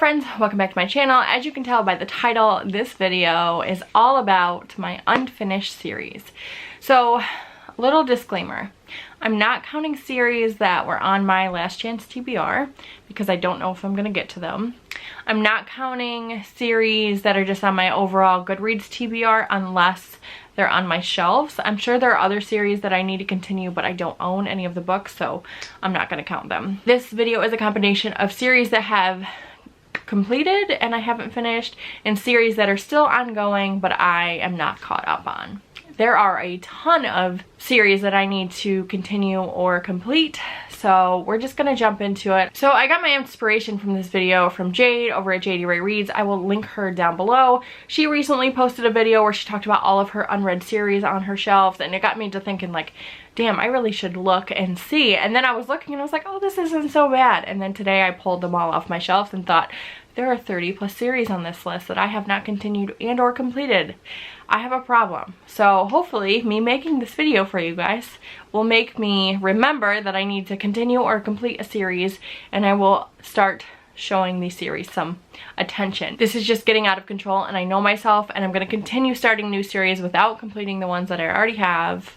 friends, welcome back to my channel. As you can tell by the title, this video is all about my unfinished series. So, little disclaimer, I'm not counting series that were on my last chance TBR because I don't know if I'm gonna get to them. I'm not counting series that are just on my overall Goodreads TBR unless they're on my shelves. I'm sure there are other series that I need to continue, but I don't own any of the books, so I'm not gonna count them. This video is a combination of series that have completed and I haven't finished, and series that are still ongoing but I am not caught up on. There are a ton of series that I need to continue or complete, so we're just gonna jump into it. So I got my inspiration from this video from Jade over at Jade Reads. I will link her down below. She recently posted a video where she talked about all of her unread series on her shelves, and it got me to thinking like, damn, I really should look and see. And then I was looking and I was like, oh, this isn't so bad. And then today I pulled them all off my shelves and thought, there are 30 plus series on this list that I have not continued and or completed. I have a problem. So hopefully me making this video for you guys will make me remember that I need to continue or complete a series, and I will start showing these series some attention. This is just getting out of control and I know myself, and I'm going to continue starting new series without completing the ones that I already have,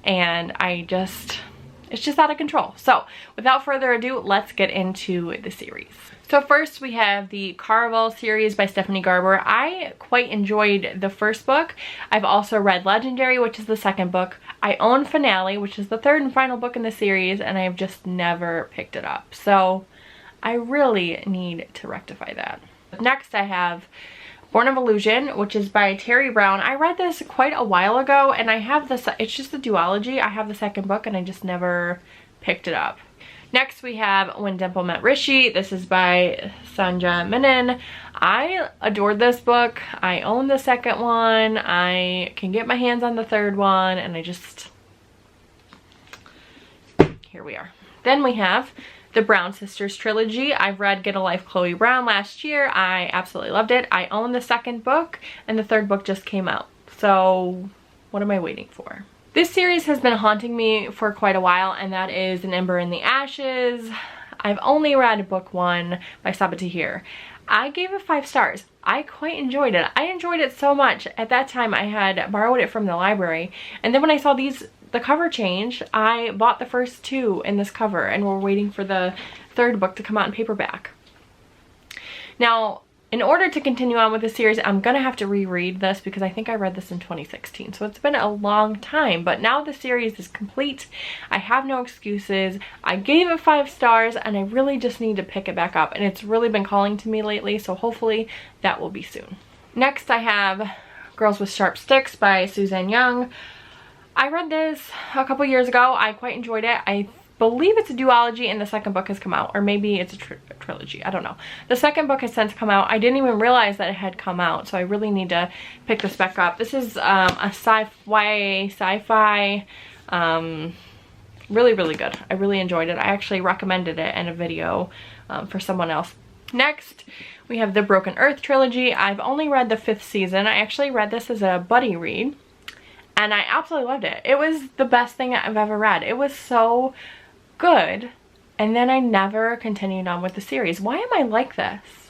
and it's just out of control. So without further ado, let's get into the series. So first we have the Caraval series by Stephanie Garber. I quite enjoyed the first book. I've also read Legendary, which is the second book. I own Finale, which is the third and final book in the series, and I have just never picked it up. So I really need to rectify that. Next I have Born of Illusion, which is by Terry Brown. I read this quite a while ago, and I have this, it's just a duology. I have the second book and I just never picked it up. Next we have When Dimple Met Rishi. This is by Sanja Menon. I adored this book. I own the second one. I can get my hands on the third one, and here we are. Then we have the Brown Sisters trilogy. I've read Get a Life Chloe Brown last year. I absolutely loved it. I own the second book, and the third book just came out. So what am I waiting for? This series has been haunting me for quite a while, and that is An Ember in the Ashes. I've only read book 1 by Sabatahir. I gave it 5 stars. I quite enjoyed it. I enjoyed it so much. At that time I had borrowed it from the library, and then when I saw the cover change, I bought the first 2 in this cover, and we're waiting for the third book to come out in paperback. Now, in order to continue on with the series, I'm gonna have to reread this because I think I read this in 2016. So it's been a long time, but now the series is complete. I have no excuses. I gave it 5 stars, and I really just need to pick it back up. And it's really been calling to me lately, so hopefully that will be soon. Next I have Girls with Sharp Sticks by Suzanne Young. I read this a couple years ago. I quite enjoyed it. I believe it's a duology and the second book has come out, or maybe it's a trilogy. I don't know. The second book has since come out. I didn't even realize that it had come out, so I really need to pick this back up. This is a sci-fi, really, really good. I really enjoyed it. I actually recommended it in a video for someone else. Next, we have the Broken Earth trilogy. I've only read the 5th season. I actually read this as a buddy read, and I absolutely loved it. It was the best thing I've ever read. It was so good, and then I never continued on with the series. Why am I like this?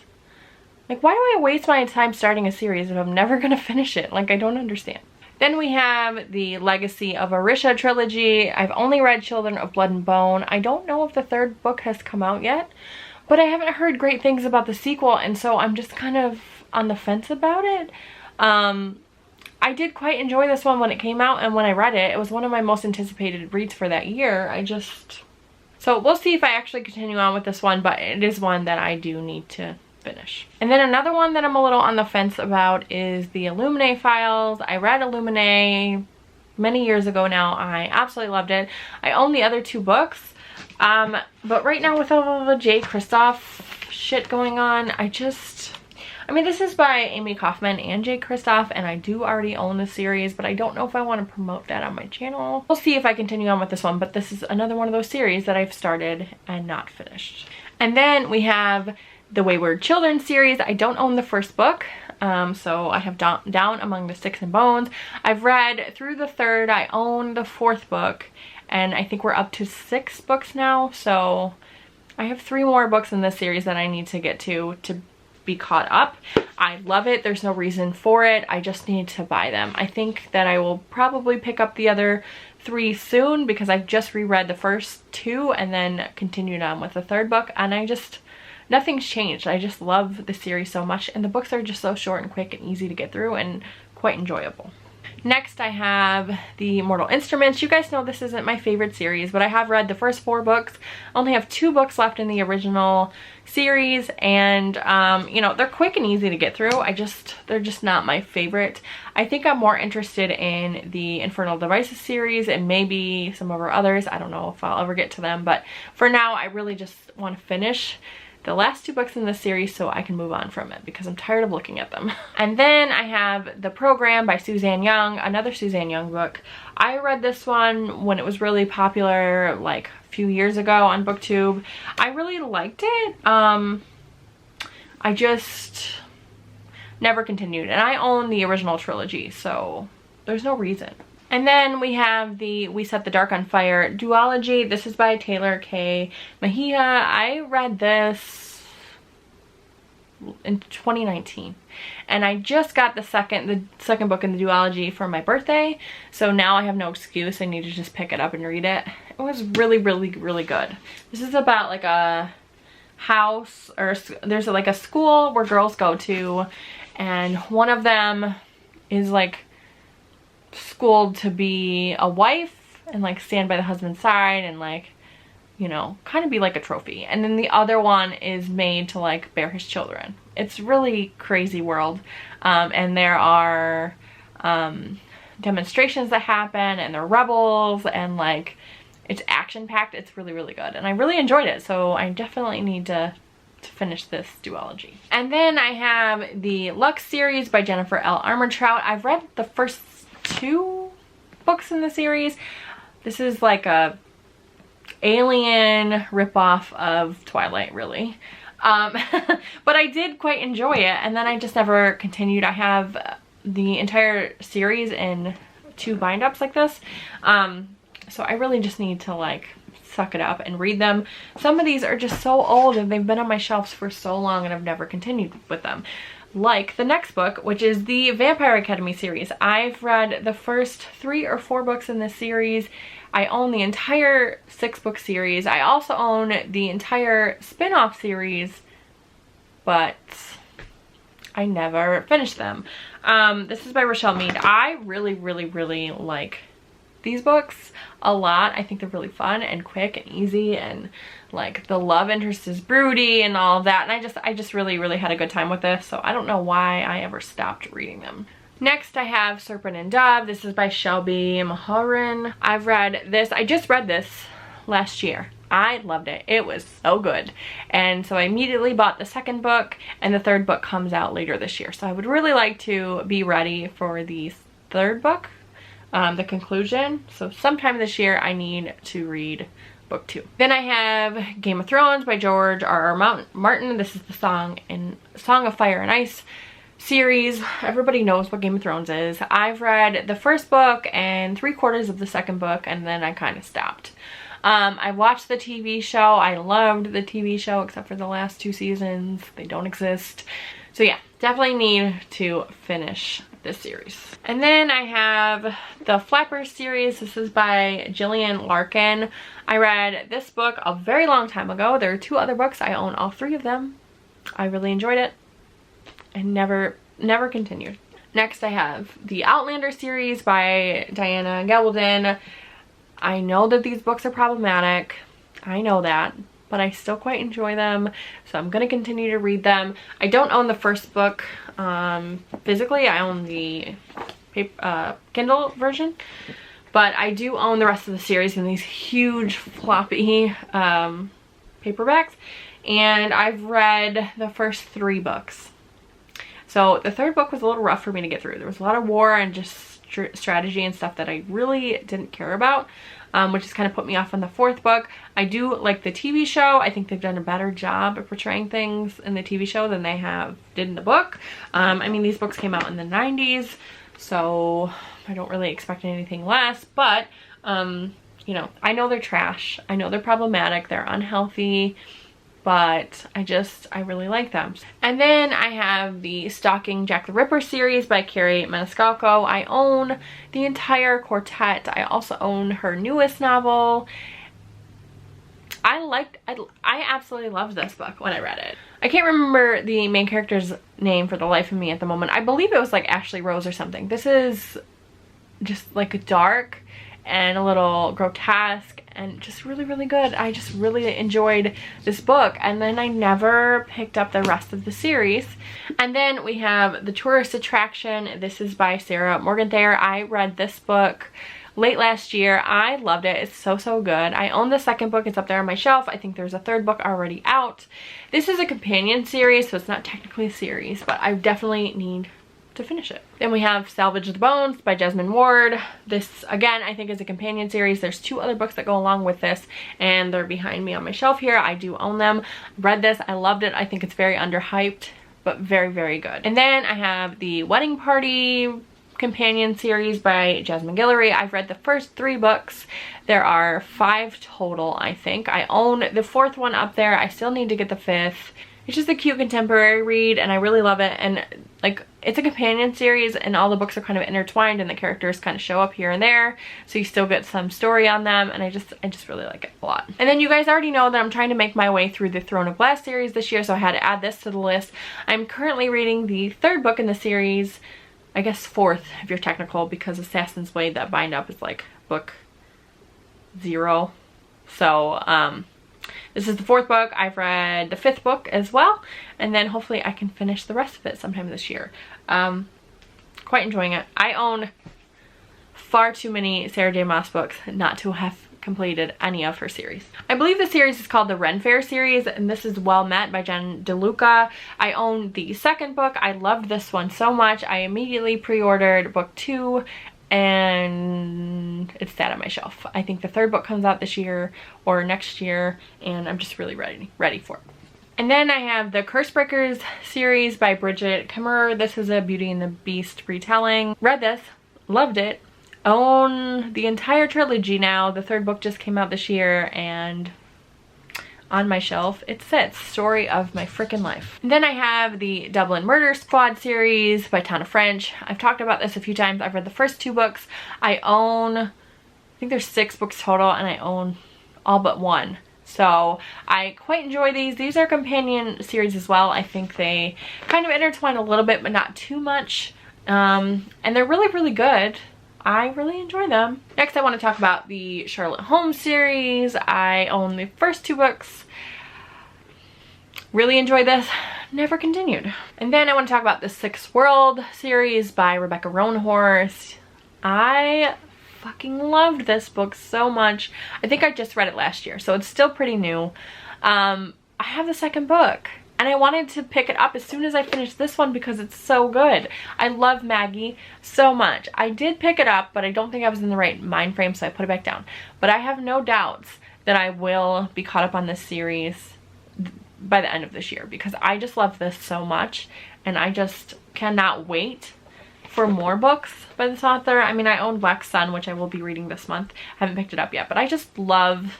Like, why do I waste my time starting a series if I'm never gonna finish it? Like, I don't understand. Then we have the Legacy of Arisha trilogy. I've only read Children of Blood and Bone. I don't know if the third book has come out yet, but I haven't heard great things about the sequel, and so I'm just kind of on the fence about it. I did quite enjoy this one when it came out, and when I read it, it was one of my most anticipated reads for that year. So we'll see if I actually continue on with this one, but it is one that I do need to finish. And then another one that I'm a little on the fence about is the Illuminae Files. I read Illuminae many years ago now. I absolutely loved it. I own the other 2 books, but right now with all the J. Kristoff shit going on, I mean, this is by Amy Kaufman and Jay Kristoff, and I do already own the series, but I don't know if I want to promote that on my channel. We'll see if I continue on with this one, but this is another one of those series that I've started and not finished. And then we have the Wayward Children series. I don't own the first book, so I have Down Among the Sticks and Bones. I've read through the 3rd. I own the 4th book, and I think we're up to 6 books now, so I have 3 more books in this series that I need to get to be caught up. I love it. There's no reason for it. I just need to buy them. I think that I will probably pick up the other 3 soon because I've just reread the first 2 and then continued on with the 3rd book, and nothing's changed. I just love the series so much, and the books are just so short and quick and easy to get through and quite enjoyable. Next, I have the Mortal Instruments. You guys know this isn't my favorite series, but I have read the first 4 books. I only have 2 books left in the original series, and you know, they're quick and easy to get through. They're just not my favorite. I think I'm more interested in the Infernal Devices series and maybe some of our others. I don't know if I'll ever get to them, but for now, I really just want to finish the last 2 books in the series so I can move on from it because I'm tired of looking at them. And then I have The Program by Suzanne Young, another Suzanne Young book. I read this one when it was really popular, like a few years ago on BookTube. I really liked it. I just never continued, and I own the original trilogy, so there's no reason. And then we have the We Set the Dark on Fire duology. This is by Taylor K. Mejia. I read this in 2019, and I just got the second book in the duology for my birthday, so now I have no excuse. I need to just pick it up and read it. It was really, really, really good. This is about like a house, or there's like a school where girls go to, and one of them is like schooled to be a wife and like stand by the husband's side and like, you know, kind of be like a trophy, and then the other one is made to like bear his children. It's really crazy world, and there are demonstrations that happen, and they're rebels, and like it's action packed. It's really, really good, and I really enjoyed it, so I definitely need to finish this duology. And then I have the Lux series by Jennifer L. Armentrout. I've read the first 2 books in the series. This is like a alien ripoff of Twilight, really. But I did quite enjoy it, and then I just never continued. I have the entire series in 2 bind-ups like this. So I really just need to like suck it up and read them. Some of these are just so old and they've been on my shelves for so long and I've never continued with them. Like the next book, which is the Vampire Academy series. I've read the first 3 or 4 books in this series. I own the entire 6-book series. I also own the entire spin-off series, but I never finished them. This is by Rochelle Mead. I really, really, really like these books a lot. I think they're really fun and quick and easy, and like the love interest is broody and all of that, and I just really, really had a good time with this, so I don't know why I ever stopped reading them. Next, I have Serpent and Dove. This is by Shelby Mahoran. I've read this. I just read this last year. I loved it. It was so good. And so I immediately bought the 2nd book, and the 3rd book comes out later this year. So I would really like to be ready for the 3rd book, the conclusion. So sometime this year I need to read book 2. Then I have Game of Thrones by George R.R. Martin. This is the Song of Fire and Ice series. Everybody knows what Game of Thrones is. I've read the 1st book and 3/4 of the 2nd book, and then I kind of stopped. I watched the TV show. I loved the TV show except for the last 2 seasons. They don't exist. So yeah, definitely need to finish this series. And then I have the Flappers series. This is by Gillian Larkin. I read this book a very long time ago. There are 2 other books. I own all 3 of them. I really enjoyed it and never continued. Next, I have the Outlander series by Diana Gabaldon. I know that these books are problematic. I know that, but I still quite enjoy them, so I'm gonna continue to read them. I don't own the 1st book physically. I own the Kindle version, but I do own the rest of the series in these huge floppy paperbacks, and I've read the first 3 books. So the 3rd book was a little rough for me to get through. There was a lot of war and just strategy and stuff that I really didn't care about, which has kind of put me off on the 4th book. I do like the TV show. I think they've done a better job of portraying things in the TV show than they did in the book. I mean, these books came out in the 90s, so I don't really expect anything less, but you know, I know they're trash. I know they're problematic. They're unhealthy. but I really like them. And then I have the Stalking Jack the Ripper series by Carrie Maniscalco. I own the entire quartet. I also own her newest novel. I absolutely loved this book when I read it. I can't remember the main character's name for the life of me at the moment. I believe it was like Ashley Rose or something. This is just like dark and a little grotesque and just really, really good. I just really enjoyed this book, and then I never picked up the rest of the series. And then we have The Tourist Attraction. This is by Sarah Morgenthaler. I read this book late last year. I loved it. It's so, so good. I own the second book. It's up there on my shelf. I think there's a third book already out. This is a companion series, so it's not technically a series, but I definitely need to finish it. Then we have Salvage the Bones by Jesmyn Ward. This, again, I think is a companion series. There's 2 other books that go along with this, and they're behind me on my shelf here. I do own them. Read this. I loved it. I think it's very underhyped, but very, very good. And then I have the Wedding Party companion series by Jasmine Guillory. I've read the first 3 books. There are 5 total, I think. I own the 4th one up there. I still need to get the 5th. It's just a cute contemporary read, and I really love it. And like, it's a companion series, and all the books are kind of intertwined, and the characters kind of show up here and there, so you still get some story on them, and I just really like it a lot. And then you guys already know that I'm trying to make my way through the Throne of Glass series this year, so I had to add this to the list. I'm currently reading the 3rd book in the series, I guess 4th if you're technical, because Assassin's Blade, that bind up is like book 0. So this is the 4th book. I've read the 5th book as well, and then hopefully I can finish the rest of it sometime this year. Quite enjoying it. I own far too many Sarah J. Maas books not to have completed any of her series. I believe the series is called the Ren Fair series, and this is Well Met by Jen DeLuca. I own the 2nd book. I loved this one so much. I immediately pre-ordered book 2, and it's sat on my shelf. I think the 3rd book comes out this year or next year, and I'm just really ready for it. And then I have the Cursebreakers series by Bridget Kimmerer. This is a Beauty and the Beast retelling. Read this, loved it. Own the entire trilogy now. The 3rd book just came out this year, and on my shelf it sits. Story of my freaking life. And then I have the Dublin Murder Squad series by Tana French. I've talked about this a few times. I've read the first 2 books. I own, I think there's 6 books total, and I own all but 1. So I quite enjoy these. These are companion series as well. I think they kind of intertwine a little bit, but not too much. And they're really, really good. I really enjoy them. Next, I want to talk about the Charlotte Holmes series. I own the first 2 books. Really enjoyed this. Never continued. And then I want to talk about the Sixth World series by Rebecca Rohnhorst. I fucking loved this book so much. I think I just read it last year, so it's still pretty new. I have the 2nd book, and I wanted to pick it up as soon as I finished this one because it's so good. I love Maggie so much. I did pick it up, but I don't think I was in the right mind frame, so I put it back down. But I have no doubts that I will be caught up on this series by the end of this year, because I just love this so much, and I just cannot wait for more books by this author. I mean, I own Black Sun, which I will be reading this month. I haven't picked it up yet, but I just love,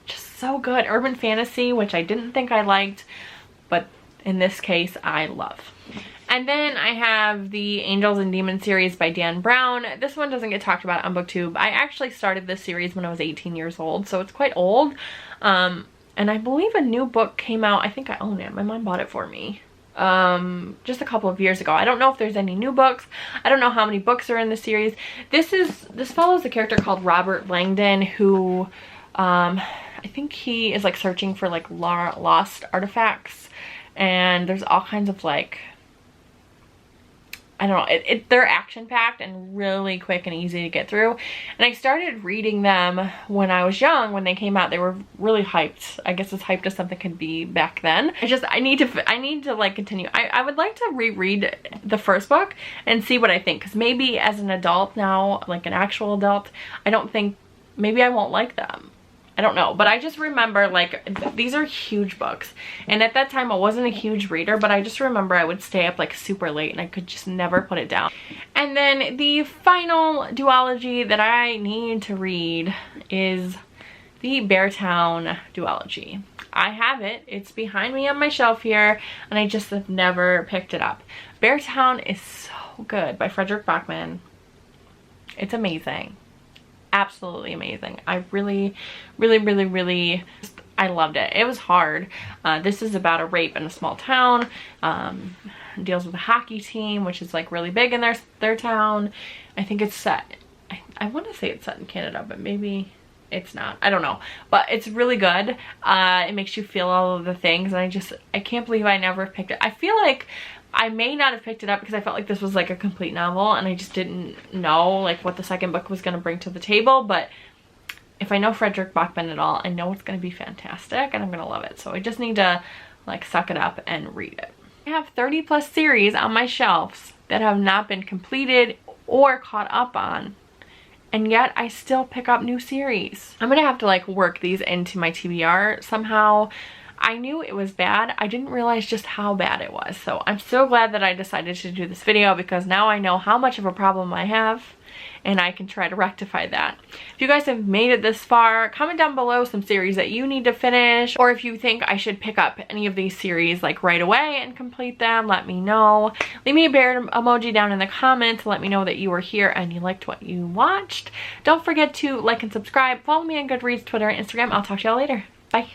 just so good. Urban fantasy, which I didn't think I liked, but in this case, I love. And then I have the Angels and Demons series by Dan Brown. This one doesn't get talked about on BookTube. I actually started this series when I was 18 years old, so it's quite old. And I believe a new book came out. I think I own it. My mom bought it for me just a couple of years ago. I don't know if there's any new books. I don't know how many books are in the series. This follows a character called Robert Langdon, who I think he is like searching for like lost artifacts, and there's all kinds of like, I don't know, they're action-packed and really quick and easy to get through. And I started reading them when I was young. When they came out, they were really hyped. I guess as hyped as something could be back then. I need to like continue. I would like to reread the first book and see what I think, because maybe as an adult now, like an actual adult, I don't think, maybe I won't like them. I don't know, but I just remember like these are huge books, and at that time I wasn't a huge reader, but I just remember I would stay up like super late and I could just never put it down. And then the final duology that I need to read is the Beartown Duology. I have it. It's behind me on my shelf here, and I just have never picked it up. Beartown is so good by Frederick Bachman. It's amazing. Absolutely amazing. I really, I loved it. It was hard. This is about a rape in a small town. Deals with a hockey team, which is like really big in their town. I think it's set, I want to say it's set in Canada, but maybe it's not. I don't know. But it's really good. It makes you feel all of the things, and I can't believe I never picked it. I feel like I may not have picked it up because I felt like this was like a complete novel, and I just didn't know like what the second book was going to bring to the table. But if I know Frederick Bachman at all, I know it's going to be fantastic and I'm going to love it. So I just need to like suck it up and read it. I have 30 plus series on my shelves that have not been completed or caught up on, and yet I still pick up new series. I'm going to have to like work these into my TBR somehow. I knew it was bad. I didn't realize just how bad it was. So I'm so glad that I decided to do this video, because now I know how much of a problem I have and I can try to rectify that. If you guys have made it this far, comment down below some series that you need to finish, or if you think I should pick up any of these series like right away and complete them, let me know. Leave me a bear emoji down in the comments to let me know that you were here and you liked what you watched. Don't forget to like and subscribe. Follow me on Goodreads, Twitter, and Instagram. I'll talk to y'all later. Bye.